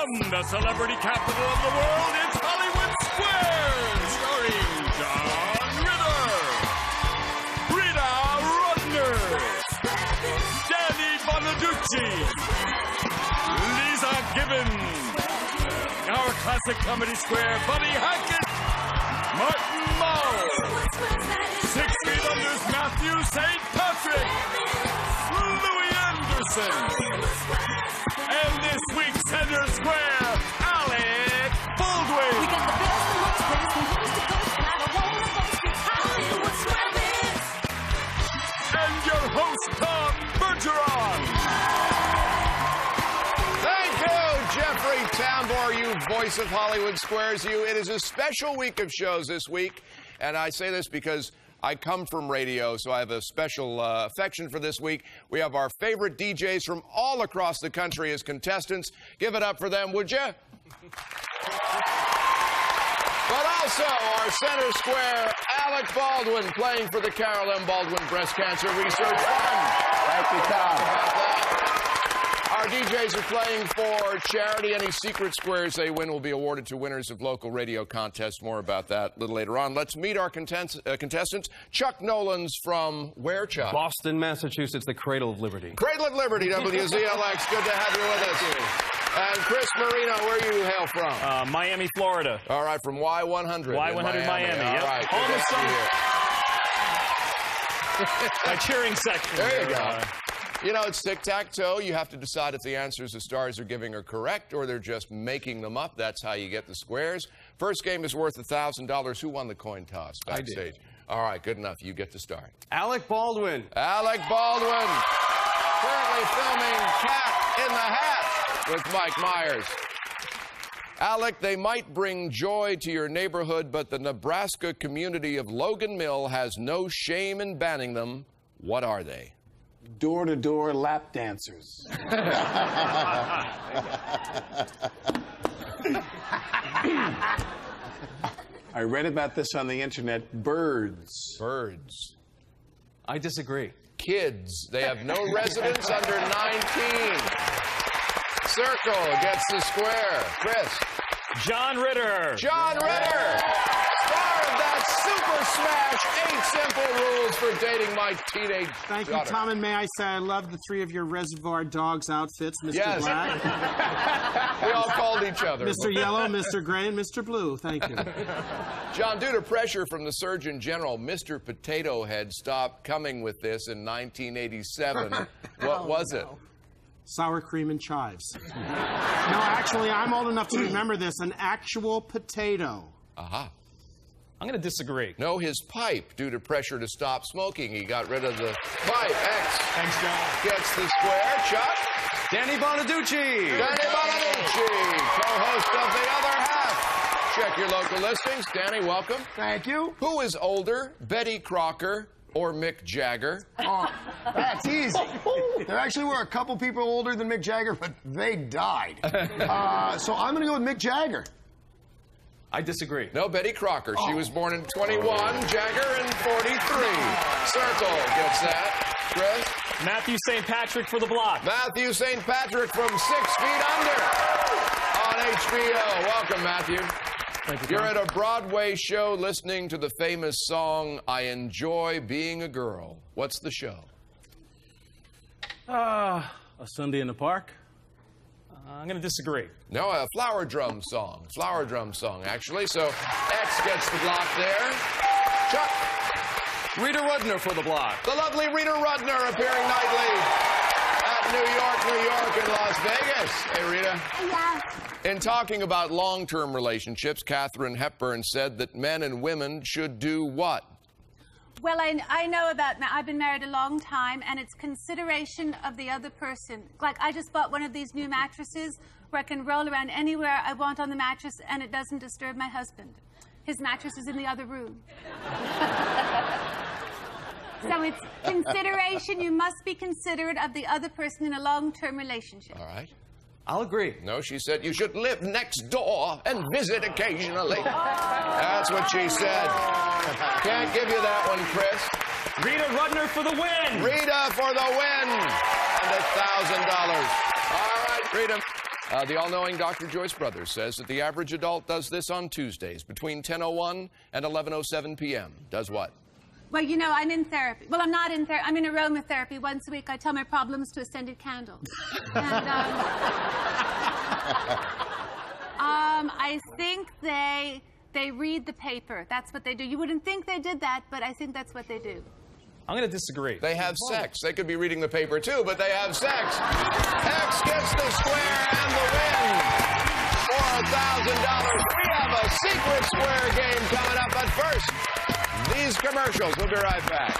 From the celebrity capital of the world, it's Hollywood Squares, starring John Ritter, Rita Rudner, Danny Bonaduce, Leeza Gibbons, our classic comedy square buddy Hackett, Martin Mull, 6 Feet Under's Mathew St. Patrick, Louie Anderson, and this week's center square, Alec Baldwin. We got the best of most squares from coast to coast, and I don't want to boast, it's Hollywood Squares. And your host, Tom Bergeron. Thank you, Jeffrey Tambor, you voice of Hollywood Squares. It is a special week of shows this week, and I say this because I come from radio, so I have a special affection for this week. We have our favorite DJs from all across the country as contestants. Give it up for them, would you? But also our center square, Alec Baldwin, playing for the Carol M. Baldwin Breast Cancer Research Fund. Thank you, Tom. Our DJs are playing for charity. Any secret squares they win will be awarded to winners of local radio contests. More about that a little later on. Let's meet our contestants. Chuck Nolan's from where, Chuck? Boston, Massachusetts, the cradle of liberty. Cradle of Liberty, WZLX. Good to have you with us. And Chris Marino, where you hail from? Miami, Florida. All right, from Y100. Y100 Miami. All Yep. right. Home of some. My cheering section. There you go. You know, it's tic-tac-toe. You have to decide if the answers the stars are giving are correct or they're just making them up. That's how you get the squares. First game is worth $1,000. Who won the coin toss backstage? I did. All right, good enough. You get to start. Alec Baldwin. Alec Baldwin, currently filming Cat in the Hat with Mike Myers. Alec, they might bring joy to your neighborhood, but the Nebraska community of Logan Mill has no shame in banning them. What are they? Door-to-door lap dancers. I read about this on the internet. Birds. Birds. I disagree. Kids. They have no residence under 19. Circle gets the square. Chris. John Ritter. John Ritter. Star of that super smash, 8 Simple Rules for Dating My Teenage Thank Daughter. you, Tom, and may I say I love the 3 of your Reservoir Dogs outfits, Mr. Yes. Black, We all called each other. Mr. Yellow, Mr. Gray, and Mr. Blue. Thank you. John, due to pressure from the Surgeon General, Mr. Potato Head stopped coming with this in 1987. What was it? Sour cream and chives. No, actually, I'm old enough to remember this. An actual potato. Aha. I'm going to disagree. No, his pipe. Due to pressure to stop smoking, he got rid of the pipe. X. Thanks, John. Gets the square. Chuck. Danny Bonaduce. Danny Bonaduce, co-host of The Other Half. Check your local listings. Danny, welcome. Thank you. Who is older, Betty Crocker or Mick Jagger? Oh, that's easy. There actually were a couple people older than Mick Jagger, but they died. So I'm going to go with Mick Jagger. I disagree. No, Betty Crocker. She was born in 21, Jagger in 43. Circle gets that. Chris? Mathew St. Patrick for the block. Mathew St. Patrick from 6 Feet Under on HBO. Welcome, Mathew. Thank you, You're Tom. at a Broadway show listening to the famous song, I Enjoy Being a Girl. What's the show? A Sunday in the Park. I'm going to disagree. No, a flower drum song. Flower drum song, actually. So X gets the block there. Chuck. Rita Rudner for the block. The lovely Rita Rudner appearing nightly at New York, and Las Vegas. Hey, Rita. Yeah. In talking about long-term relationships, Katharine Hepburn said that men and women should do what? Well, I know about, I've been married a long time, and it's consideration of the other person. Like, I just bought one of these new mattresses where I can roll around anywhere I want on the mattress, and it doesn't disturb my husband. His mattress is in the other room. So it's consideration. You must be considerate of the other person in a long-term relationship. All right. I'll agree. No, she said you should live next door and visit occasionally. That's what she said. Can't give you that one, Chris. Rita Rudner for the win. Rita for the win. And $1,000. All right, Rita. The all-knowing Dr. Joyce Brothers says that the average adult does this on Tuesdays between 10:01 and 11:07 p.m. Does what? Well, you know, I'm in therapy. Well, I'm not in therapy. I'm in aromatherapy. Once a week, I tell my problems to a scented candle. And, I think they read the paper. That's what they do. You wouldn't think they did that, but I think that's what they do. I'm going to disagree. They have sex. They could be reading the paper, too, but they have sex. X gets the square and the win for $1,000. We have a secret square game coming up, but first, these commercials. We'll be right back.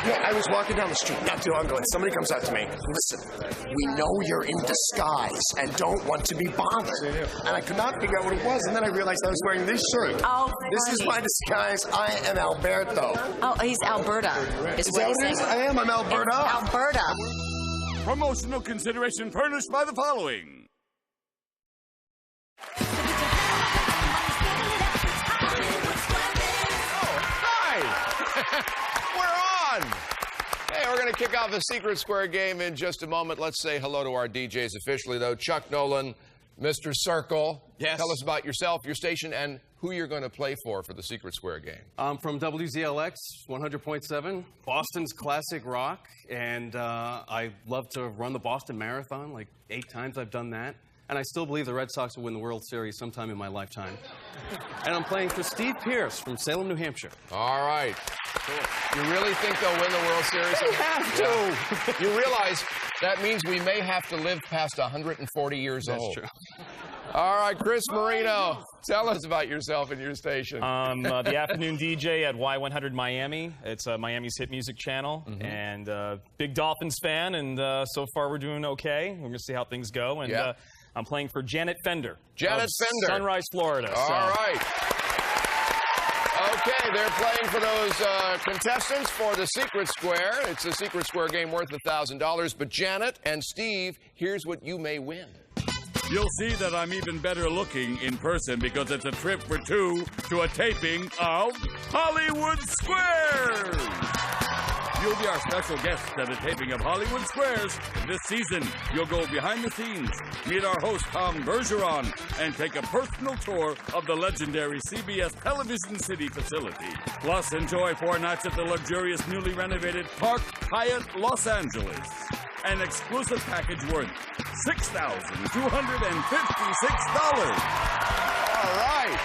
Yeah, I was walking down the street not too long ago, and somebody comes up to me. Listen, we know you're in disguise and don't want to be bothered. And I could not figure out what it was, and then I realized I was wearing this shirt. Oh, this is my disguise. I am Alberto. Oh, he's Alberta. Is that what it is? I am. I'm Alberta. It's Alberta. Promotional consideration furnished by the following. Hi! We're on! Hey, we're going to kick off a secret square game in just a moment. Let's say hello to our DJs officially, though. Chuck Nolan, Mr. Circle. Yes. Tell us about yourself, your station, and who you're going to play for the secret square game. I'm from WZLX 100.7, Boston's classic rock, and I love to run the Boston Marathon. Like 8 times I've done that. And I still believe the Red Sox will win the World Series sometime in my lifetime. And I'm playing for Steve Pierce from Salem, New Hampshire. All right. Cool. You really think they'll win the World Series? They have to. Yeah. You realize that means we may have to live past 140 years old. That's true. All right, Chris Marino, tell us about yourself and your station. The afternoon DJ at Y100 Miami. It's Miami's hit music channel. And big Dolphins fan, and so far we're doing okay. We're going to see how things go. And I'm playing for Janet Fender. Janet Fender. Sunrise, Florida. All right. Okay, they're playing for those contestants for the Secret Square. It's a Secret Square game worth $1,000. But Janet and Steve, here's what you may win. You'll see that I'm even better looking in person because it's a trip for 2 to a taping of Hollywood Squares. You'll be our special guest at a taping of Hollywood Squares this season. You'll go behind the scenes, meet our host Tom Bergeron, and take a personal tour of the legendary CBS Television City facility. Plus, enjoy 4 nights at the luxurious newly renovated Park Hyatt Los Angeles. An exclusive package worth $6,256. All right.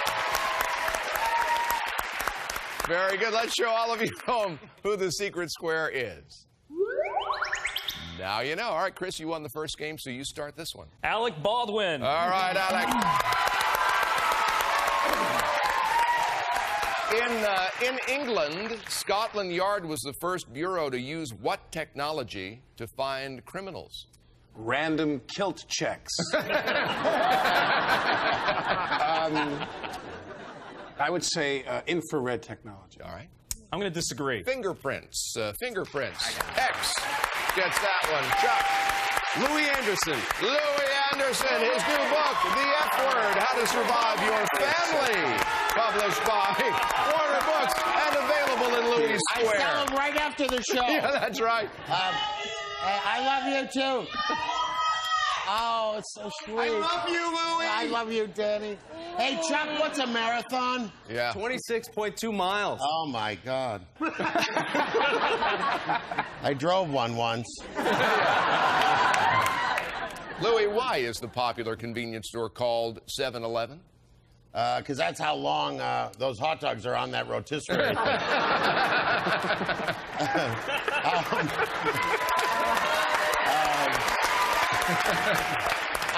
Very good. Let's show all of you at home who the Secret Square is. Now you know. All right, Chris, you won the first game, so you start this one. Alec Baldwin. All right, Alec. In England, Scotland Yard was the first bureau to use what technology to find criminals? Random kilt checks. I would say infrared technology. All right. I'm going to disagree. Fingerprints. Fingerprints. X gets that one. Chuck. Louie Anderson. Louie Anderson, his new book, The F Word, How to Survive Your Family, published by Warner Books and available in Louie Square. I sell them right after the show. Yeah, that's right. I love you, too. Oh, it's so sweet. I love you, Louie. I love you, Danny. Hey, Chuck, what's a marathon? Yeah. 26.2 miles. Oh, my God. I drove one once. Louie, why is the popular convenience store called 7-Eleven? Because that's how long those hot dogs are on that rotisserie.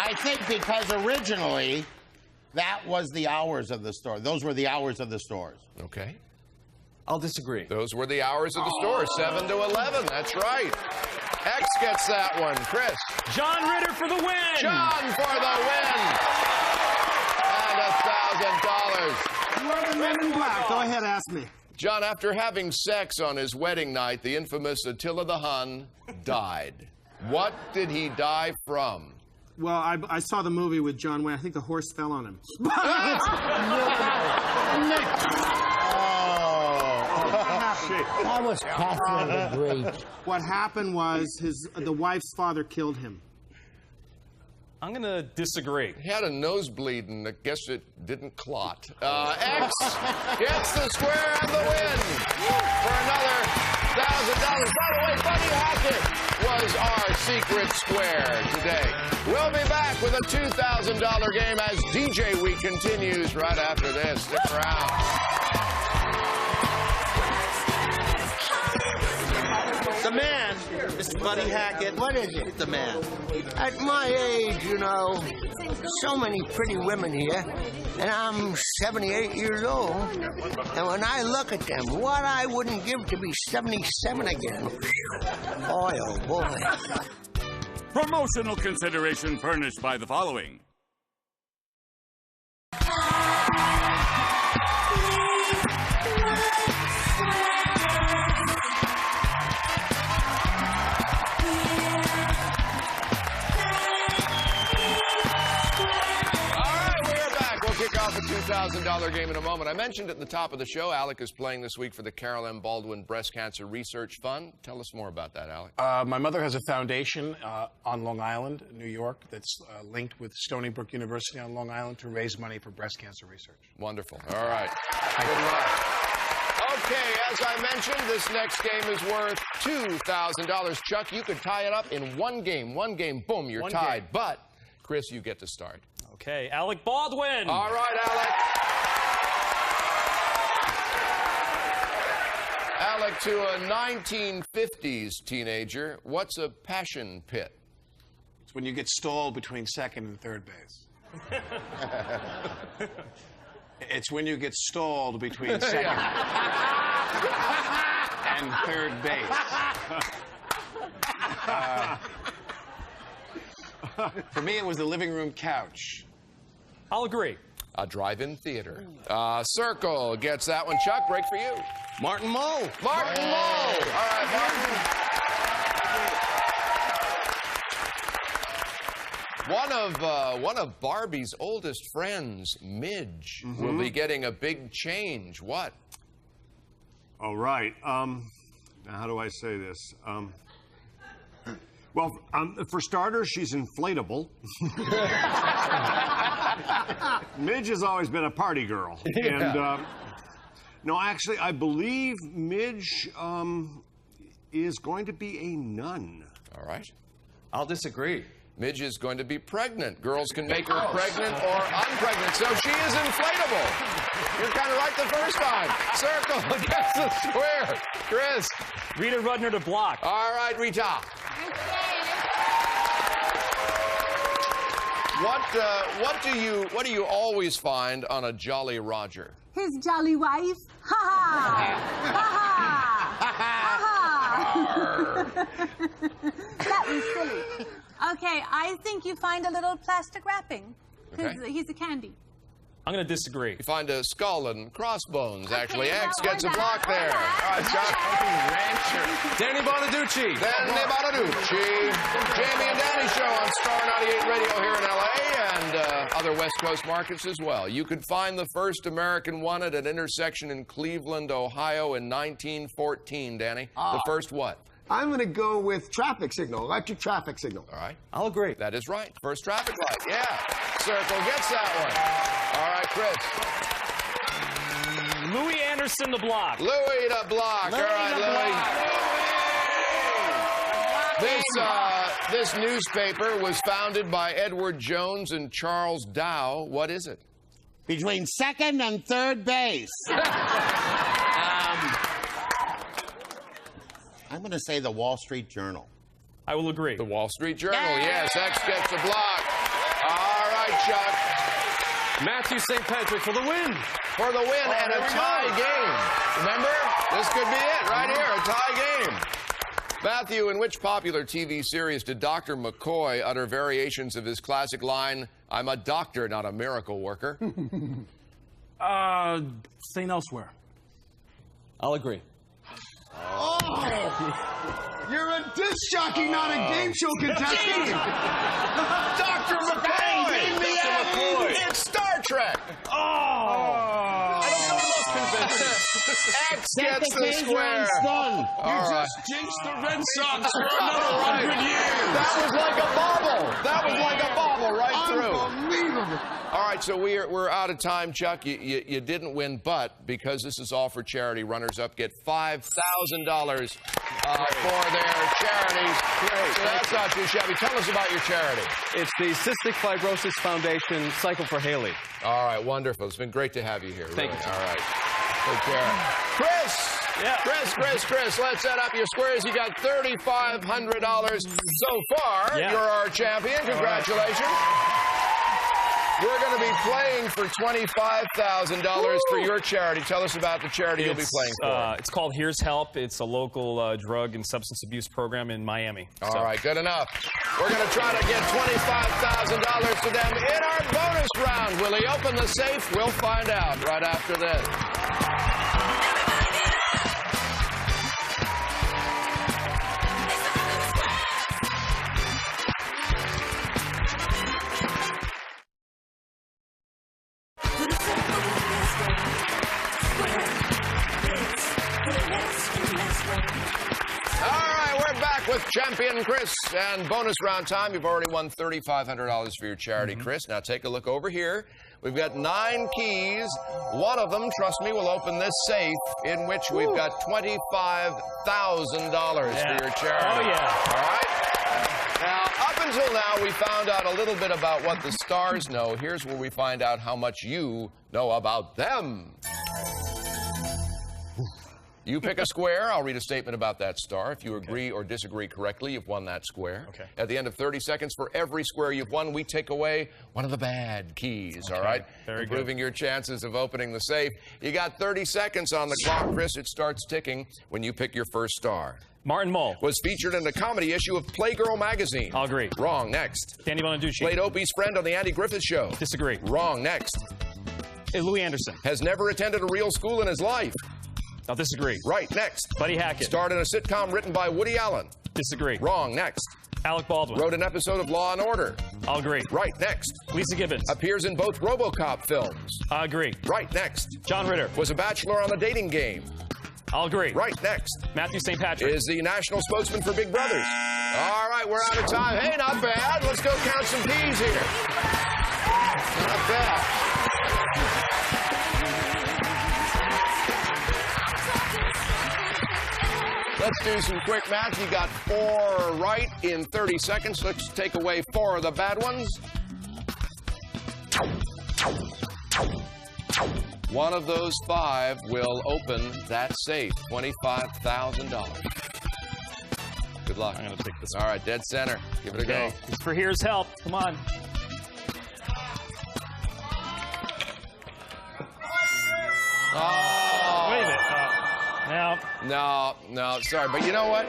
I think because originally that was the hours of the store. Those were the hours of the stores. Okay. I'll disagree. Those were the hours of the store, 7 to 11. That's right. X gets that one. Chris. John Ritter for the win. John for the win. And $1,000. You are the men in black. Go ahead, ask me. John, after having sex on his wedding night, the infamous Attila the Hun died. What did he die from? Well, I saw the movie with John Wayne. I think the horse fell on him. That was Catherine the Great. What happened was the wife's father killed him. I'm going to disagree. He had a nosebleed, and I guess it didn't clot. X gets the square and the win for another $1,000. By the way, Buddy Hackett was our secret square today. We'll be back with a $2,000 game as DJ Week continues right after this. Stick around. The man, Mr. Buddy Hackett. What is it? The man. At my age, you know, so many pretty women here, and I'm 78 years old. And when I look at them, what I wouldn't give to be 77 again. Boy, oh boy. Promotional consideration furnished by the following. Off a $2,000 game in a moment. I mentioned at the top of the show, Alec is playing this week for the Carol M. Baldwin Breast Cancer Research Fund. Tell us more about that, Alec. My mother has a foundation on Long Island, New York, that's linked with Stony Brook University on Long Island to raise money for breast cancer research. Wonderful. All right. Good luck. Okay, as I mentioned, this next game is worth $2,000. Chuck, you could tie it up in one game. One game, boom, you're tied. But, Chris, you get to start. Okay, Alec Baldwin. All right, Alec. Alec, to a 1950s teenager, what's a passion pit? It's when you get stalled between second and third base. It's when you get stalled between second and third base. For me, it was the living room couch. I'll agree. A drive-in theater. Circle gets that one. Chuck, break for you. Martin Mull. Martin Mull. All right, Martin. One of Barbie's oldest friends, Midge, will be getting a big change. What? All right. Now, how do I say this? Well, for starters, she's inflatable. Midge has always been a party girl. Yeah. And, no, actually, I believe Midge is going to be a nun. All right. I'll disagree. Midge is going to be pregnant. Girls can make her pregnant or unpregnant, so she is inflatable. You're kind of right the first time. Circle against the square. Chris. Rita Rudner to block. All right, Rita. What do you always find on a Jolly Roger? His jolly wife. Ha ha. Ha ha. Ha ha. That was silly. Okay, I think you find a little plastic wrapping. Okay. He's a candy. I'm going to disagree. You find a skull and crossbones, actually. Okay, X gets a block there. All right, Chuck. Danny Bonaduce. Danny Bonaduce. Jamie and Danny show on Star 98 Radio here in L.A. and other West Coast markets as well. You could find the first American one at an intersection in Cleveland, Ohio in 1914, Danny. The first what? I'm going to go with traffic signal, electric traffic signal. All right. I'll agree. That is right. First traffic light. Yeah. Circle gets that one. All right, Chris. Louie Anderson to block. Louie to block. All right, Louie. This newspaper was founded by Edward Jones and Charles Dow. What is it? Between second and third base. I'm going to say the Wall Street Journal. I will agree. The Wall Street Journal, yes. X gets a block. All right, Chuck. Mathew St. Patrick for the win. For the win and a tie game. Remember? This could be it right here, a tie game. Mathew, in which popular TV series did Dr. McCoy utter variations of his classic line, "I'm a doctor, not a miracle worker"? St. Elsewhere. I'll agree. Oh! You're a disc jockey, not a game show contestant. Dr. McCoy! It's Star Trek! Oh! I don't go to those conventions. X gets the square. Done. You All right. just jinxed the Red Sox for another 100 years. That was like a bobble. That was like a bobble right through. Unbelievable. All right, so we're out of time, Chuck. You didn't win, but because this is all for charity, runners-up get $5,000 for their charities. Great. So that's not too shabby. Tell us about your charity. It's the Cystic Fibrosis Foundation Cycle for Haley. All right, wonderful. It's been great to have you here. Thank really. you. All right. Take care. Chris! Yeah. Chris, let's set up your squares. You got $3,500 so far. Yeah. You're our champion. Congratulations. We're going to be playing for $25,000 for your charity. Tell us about the charity you'll be playing for. It's called Here's Help. It's a local drug and substance abuse program in Miami. All right, good enough. We're going to try to get $25,000 to them in our bonus round. Will he open the safe? We'll find out right after this. With champion Chris and bonus round time. You've already won $3,500 for your charity, Chris. Now take a look over here. We've got 9 keys. One of them, trust me, will open this safe in which we've got $25,000 for your charity. Oh, yeah. All right? Now, up until now, we found out a little bit about what the stars know. Here's where we find out how much you know about them. You pick a square. I'll read a statement about that star. If you agree or disagree correctly, you've won that square. Okay. At the end of 30 seconds, for every square you've won, we take away one of the bad keys, all right? Very good. Improving your chances of opening the safe. You got 30 seconds on the clock, Chris. It starts ticking when you pick your first star. Martin Mull. Was featured in a comedy issue of Playgirl magazine. I'll agree. Wrong. Next. Danny Bonaduce. Played Opie's friend on the Andy Griffith Show. Disagree. Wrong. Next. Louie Anderson. Has never attended a real school in his life. I'll disagree. Right. Next. Buddy Hackett. Starred in a sitcom written by Woody Allen. Disagree. Wrong. Next. Alec Baldwin. Wrote an episode of Law and Order. I'll agree. Right. Next. Leeza Gibbons. Appears in both RoboCop films. I'll agree. Right. Next. John Ritter. Was a bachelor on the dating game. I'll agree. Right. Next. Mathew St. Patrick. Is the national spokesman for Big Brothers. All right, we're out of time. Hey, not bad. Let's go count some peas here. Not bad. Let's do some quick math. You got 4 right in 30 seconds. Let's take away 4 of the bad ones. One of those 5 will open that safe. $25,000. Good luck. I'm going to pick this All right, dead center. Give it a go. It's for Here's Help. Come on. Oh. Wait a minute. No, sorry. But you know what?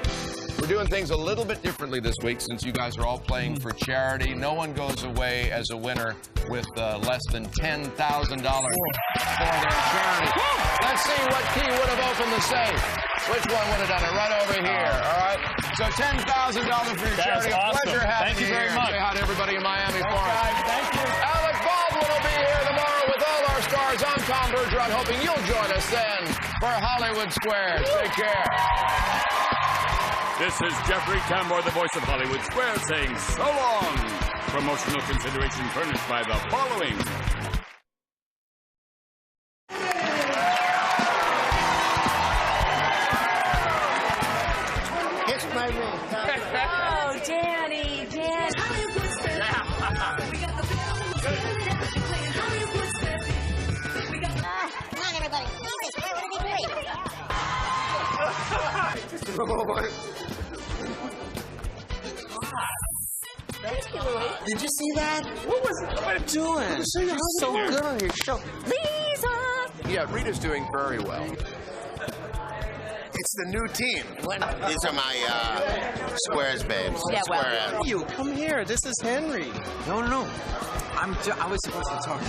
We're doing things a little bit differently this week since you guys are all playing for charity. No one goes away as a winner with less than $10,000 for their charity. Let's see what key would have opened the safe. Which one would have done it? Right over here, all right? So $10,000 for your charity. That's awesome. Pleasure having Thank you you very here. much. Say hi to everybody in Miami for us. Thank you. Alec Baldwin will be here tomorrow with all our stars. I'm Tom Bergeron, hoping you'll join us then for Hollywood Squares. Take care. This is Jeffrey Tambor, the voice of Hollywood Square, saying so long. Promotional consideration furnished by the following. Kiss my ring. Oh, Danny. Come on, everybody. Jesus, where would it be great? Thank you, Louie. Did you see that? What was Rita doing? She's so good on your show. Leeza. Yeah, Rita's doing very well. It's the new team. These are my squares, babes. Yeah, well. Square You come here. This is Henry. No. I was supposed to talk.